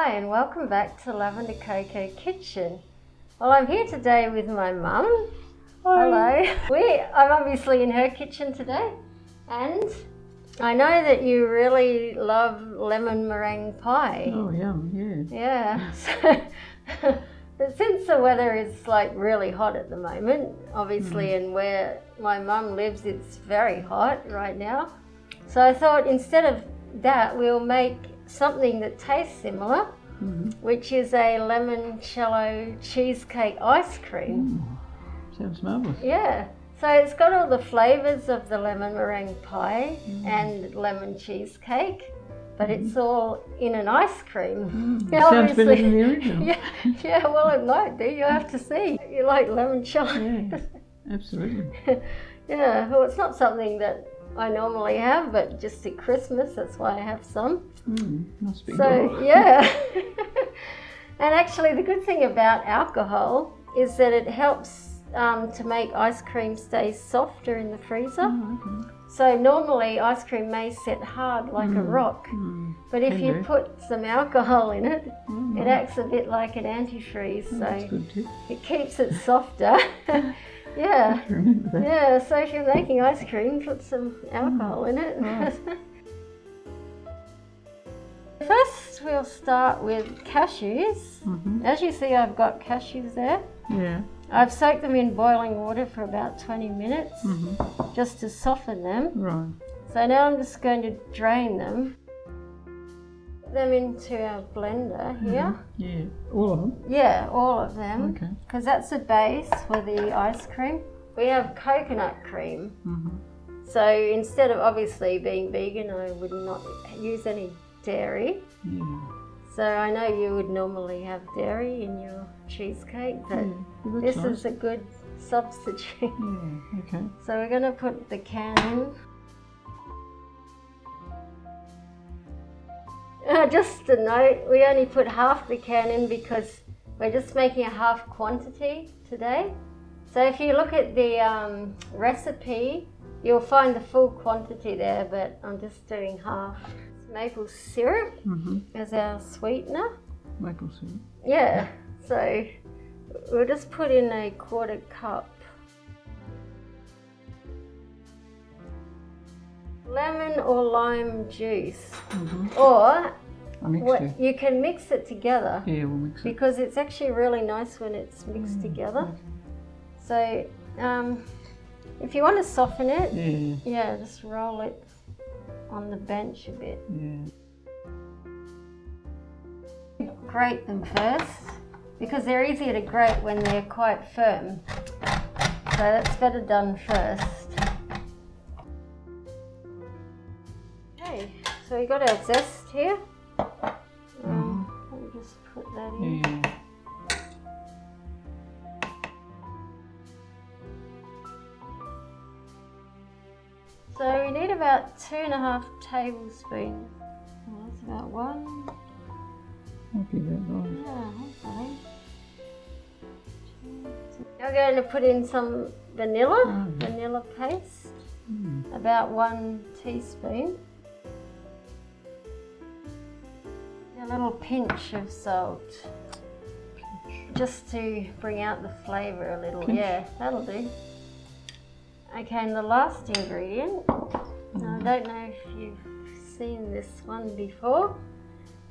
Hi and welcome back to Lavender Coco Kitchen. Well, I'm here today with my mum. Hello. I'm obviously in her kitchen today, and I know that you really love lemon meringue pie. Oh, yum, yeah. Yeah. But since the weather is like really hot at the moment, obviously, and where my mum lives, it's very hot right now. So I thought instead of that, we'll make something that tastes similar, which is a limoncello cheesecake ice cream. Sounds marvellous. Yeah. So it's got all the flavours of the lemon meringue pie and lemon cheesecake, but it's all in an ice cream. Sounds better than the original. Yeah, well it might be, you have to see. You like limoncello? Yeah, absolutely. Yeah, well it's not something that I normally have, but just at Christmas, that's why I have some. Must be So, good. yeah. And actually the good thing about alcohol is that it helps to make ice cream stay softer in the freezer. Oh, okay. So normally ice cream may set hard like a rock, but if you put some alcohol in it, it acts a bit like an antifreeze, so That's good too. it keeps it softer. Yeah. Remember that. Yeah, so if you're making ice cream, put some alcohol in it. Right. First we'll start with cashews. As you see, I've got cashews there. Yeah. I've soaked them in boiling water for about 20 minutes just to soften them. Right. So now I'm just going to drain them. Put them into our blender here. Yeah. All of them? Yeah, all of them. Okay. Because that's the base for the ice cream. We have coconut cream. So instead of obviously being vegan, I would not use any dairy. Yeah. So I know you would normally have dairy in your cheesecake, but Yeah, this that's is a good substitute. Yeah, okay. So we're going to put the can in. Just a note, we only put half the can in because we're just making a half quantity today. So if you look at the recipe, you'll find the full quantity there, but I'm just doing half. Maple syrup as our sweetener. Maple syrup. Yeah, so we'll just put in a 1/4 cup. Lemon or lime juice, or I mixed it. you can mix it together. Yeah, we'll mix it. Because it's actually really nice when it's mixed together. So if you want to soften it, yeah, just roll it on the bench a bit. Yeah. Grate them first because they're easier to grate when they're quite firm. So that's better done first. Okay, so we got our zest here. Let me just put that in. Yeah. So we need about 2.5 tablespoons. Well, that's about one. Might be about right. Yeah, okay. Now we're going to put in some vanilla, vanilla paste, about 1 teaspoon. A little pinch of salt, just to bring out the flavour a little. Yeah, that'll do. Okay, and the last ingredient, I don't know if you've seen this one before.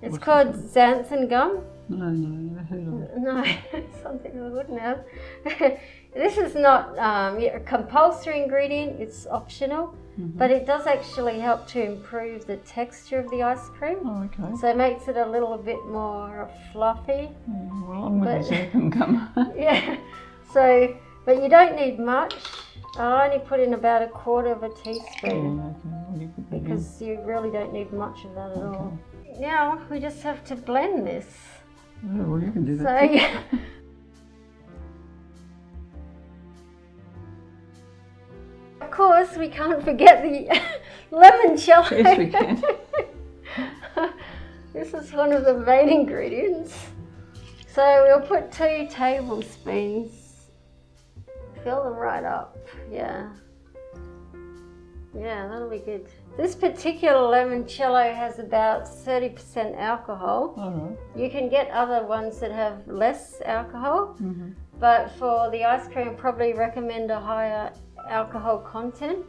It's called xanthan gum. No, never heard of it. No, something I wouldn't have. This is not a compulsory ingredient, it's optional, but it does actually help to improve the texture of the ice cream. Oh, okay. So it makes it a little bit more fluffy. Yeah, well, along with the xanthan gum. Yeah, so, but you don't need much. I only put in about 1/4 teaspoon. Yeah, okay. Well, you put that in. Because you really don't need much of that at all. Now we just have to blend this. Oh, well, you can do So that. yeah. Of course, we can't forget the limoncello. Yes, we can. This is one of the main ingredients. So we'll put 2 tablespoons. Fill them right up. Yeah. Yeah, that'll be good. This particular limoncello has about 30% alcohol. All right. You can get other ones that have less alcohol, but for the ice cream, I'd probably recommend a higher alcohol content,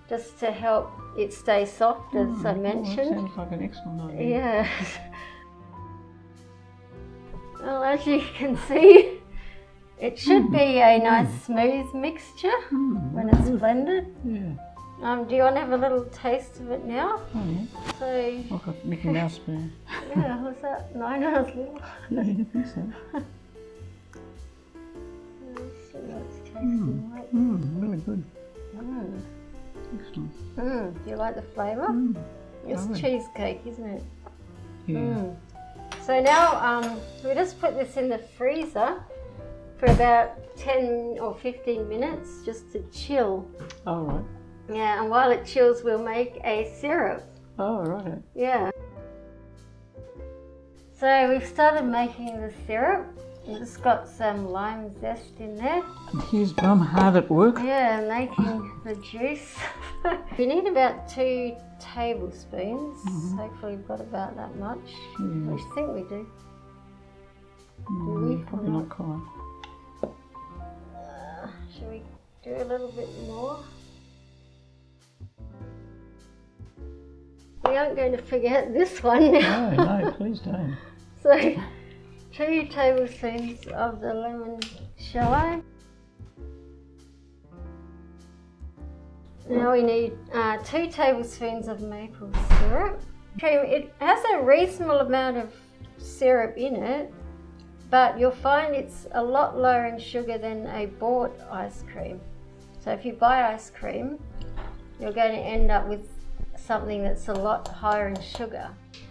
just to help it stay soft, as I mentioned. Well, that sounds like an excellent idea. Yeah. Well, as you can see, it should be a nice smooth mixture when it's blended. Yeah. Do you want to have a little taste of it now? Oh, yeah. So, I've got Mickey Mouse spoon. yeah, was that 9 hours little? Yeah, you think so. Let's see what it's tasting like. Really good. Excellent. Do you like the flavour? It's Lovely. cheesecake, isn't it? Yeah. So now we just put this in the freezer for about 10 or 15 minutes just to chill. All right. Yeah, and while it chills, we'll make a syrup. Oh, right. Yeah. So we've started making the syrup. We've just got some lime zest in there. Here's Mum hard at work. Yeah, making the juice. We need about 2 tablespoons. Hopefully we've got about that much. Yeah. I think we do. Do we? Probably not quite. Should we do a little bit more? We aren't going to forget this one now. No, please don't. So, 2 tablespoons of the limoncello. Now we need 2 tablespoons of maple syrup. It has a reasonable amount of syrup in it, but you'll find it's a lot lower in sugar than a bought ice cream. So if you buy ice cream, you're going to end up with something that's a lot higher in sugar.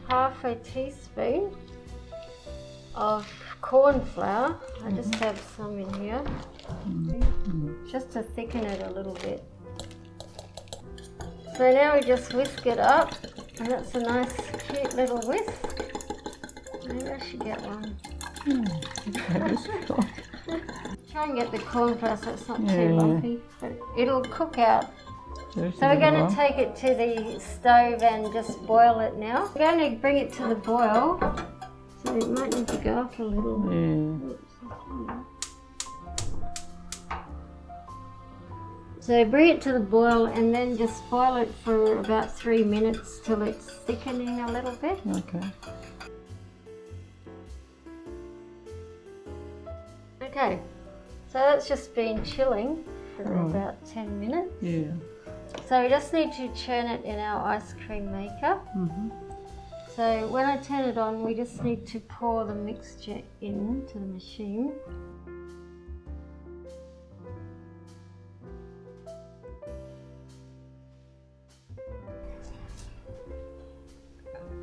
Half a teaspoon of corn flour. I just have some in here, just to thicken it a little bit. So now we just whisk it up, and that's a nice cute little whisk. Maybe I should get one. Try and get the corn flour so it's not too lumpy, but it'll cook out. So we're going to take it to the stove and just boil it now. We're going to bring it to the boil, so it might need to go up a little. So bring it to the boil and then just boil it for about 3 minutes till it's thickening a little bit. Okay. Okay, so that's just been chilling for about 10 minutes. Yeah. So we just need to churn it in our ice cream maker. So when I turn it on, we just need to pour the mixture into the machine.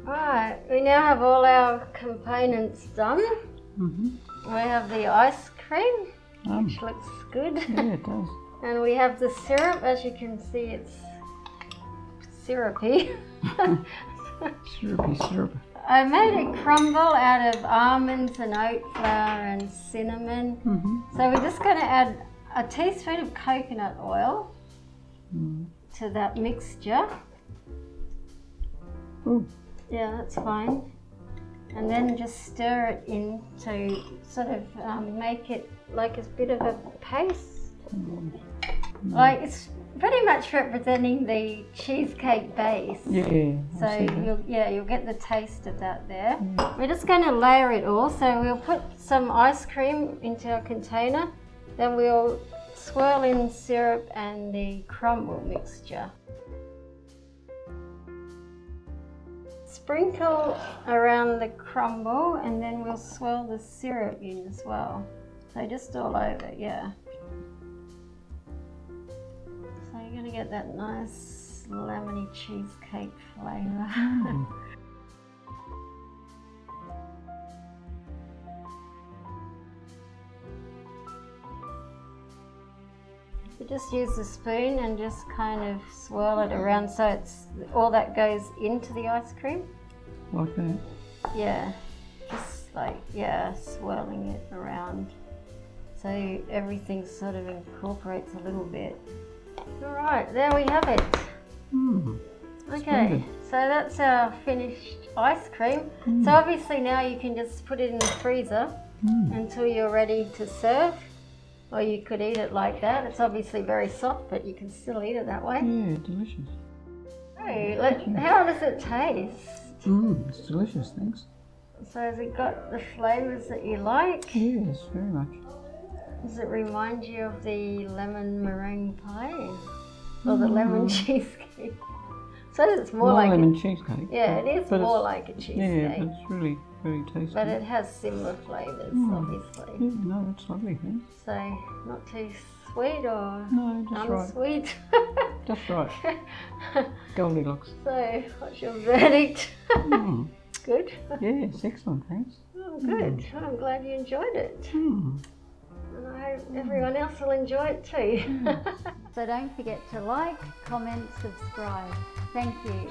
Right, we now have all our components done. We have the ice cream, which looks good. Yeah, it does. And we have the syrup. As you can see, it's syrupy. Syrupy syrup. I made a crumble out of almonds and oat flour and cinnamon. So we're just going to add a teaspoon of coconut oil to that mixture. Yeah, that's fine. And then just stir it in to sort of make it like a bit of a paste. Like it's pretty much representing the cheesecake base. Yeah. So you'll get the taste of that there. We're just going to layer it all. So we'll put some ice cream into our container. Then we'll swirl in syrup and the crumble mixture. Sprinkle around the crumble and then we'll swirl the syrup in as well. So just all over, yeah. So you're going to get that nice lemony cheesecake flavour. So just use the spoon and just kind of swirl it around so it's all that goes into the ice cream. Like that? Yeah, just like, swirling it around so everything sort of incorporates a little bit. All right, there we have it. Okay, Splendid. so that's our finished ice cream. So obviously now you can just put it in the freezer until you're ready to serve. Or you could eat it like that. It's obviously very soft, but you can still eat it that way. Yeah, delicious. Hey, how does it taste? It's delicious, thanks. So has it got the flavours that you like? Yes, very much. Does it remind you of the lemon meringue pie? Or the lemon cheesecake? So it's more like lemon cheesecake. Yeah, it is but more it's- like a cheesecake. Yeah, but it's really very tasty. But it has similar flavours, obviously. Yeah, no, that's lovely, thanks. So not too sweet or No, just right. unsweet. Just right. Goldilocks. So what's your verdict? Mm. Good? Yes, excellent, thanks. Oh, good. I'm glad you enjoyed it. Mm. And I hope everyone else will enjoy it too. So don't forget to like, comment, subscribe. Thank you.